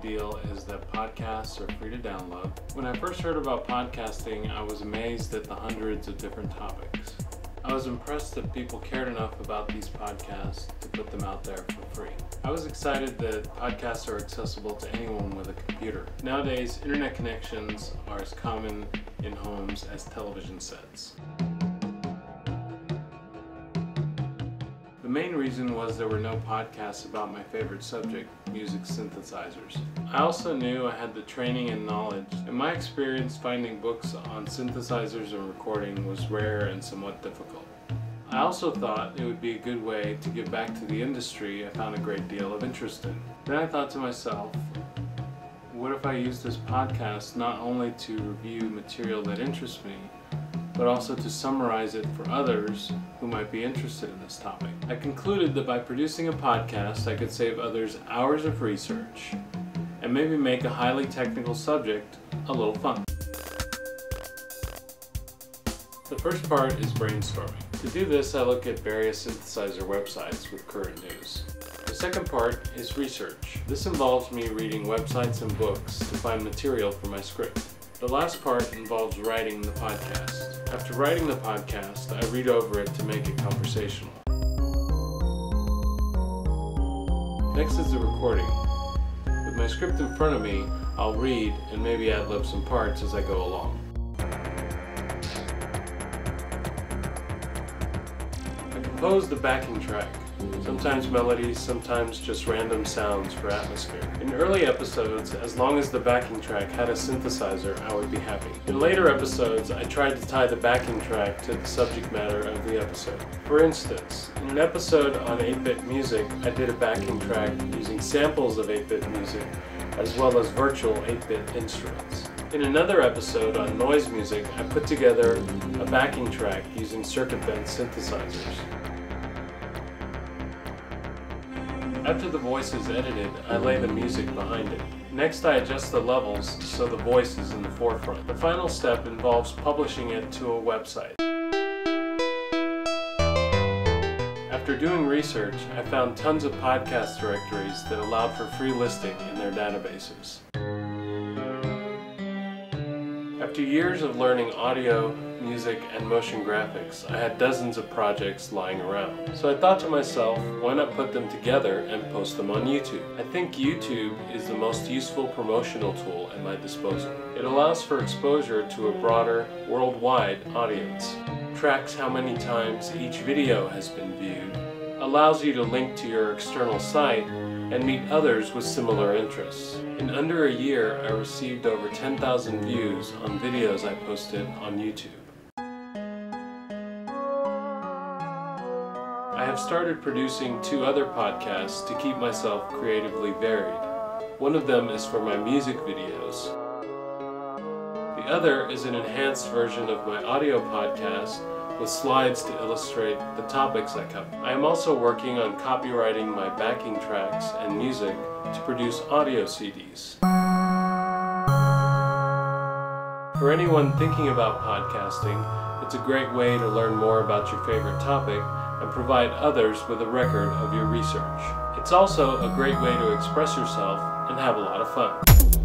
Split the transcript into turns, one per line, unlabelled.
deal is that podcasts are free to download. When I first heard about podcasting, I was amazed at the hundreds of different topics. I was impressed that people cared enough about these podcasts to put them out there for free. I was excited that podcasts are accessible to anyone with a computer. Nowadays, internet connections are as common in homes as television sets. The main reason was there were no podcasts about my favorite subject, music synthesizers. I also knew I had the training and knowledge. In my experience, finding books on synthesizers and recording was rare and somewhat difficult. I also thought it would be a good way to give back to the industry I found a great deal of interest in. Then I thought to myself, what if I use this podcast not only to review material that interests me, but also to summarize it for others who might be interested in this topic. I concluded that by producing a podcast, I could save others hours of research and maybe make a highly technical subject a little fun. The first part is brainstorming. To do this, I look at various synthesizer websites with current news. The second part is research. This involves me reading websites and books to find material for my script. The last part involves writing the podcast. After writing the podcast, I read over it to make it conversational. Next is the recording. With my script in front of me, I'll read and maybe ad-lib some parts as I go along. I compose the backing track. Sometimes melodies, sometimes just random sounds for atmosphere. In early episodes, as long as the backing track had a synthesizer, I would be happy. In later episodes, I tried to tie the backing track to the subject matter of the episode. For instance, in an episode on 8-bit music, I did a backing track using samples of 8-bit music, as well as virtual 8-bit instruments. In another episode on noise music, I put together a backing track using circuit-bent synthesizers. After the voice is edited, I lay the music behind it. Next, I adjust the levels so the voice is in the forefront. The final step involves publishing it to a website. After doing research, I found tons of podcast directories that allowed for free listing in their databases. After years of learning audio, music, and motion graphics, I had dozens of projects lying around. So I thought to myself, why not put them together and post them on YouTube? I think YouTube is the most useful promotional tool at my disposal. It allows for exposure to a broader, worldwide audience, tracks how many times each video has been viewed, allows you to link to your external site, and meet others with similar interests. In under a year, I received over 10,000 views on videos I posted on YouTube. I have started producing 2 other podcasts to keep myself creatively varied. One of them is for my music videos. The other is an enhanced version of my audio podcast with slides to illustrate the topics I cover. I am also working on copywriting my backing tracks and music to produce audio CDs. For anyone thinking about podcasting, it's a great way to learn more about your favorite topic and provide others with a record of your research. It's also a great way to express yourself and have a lot of fun.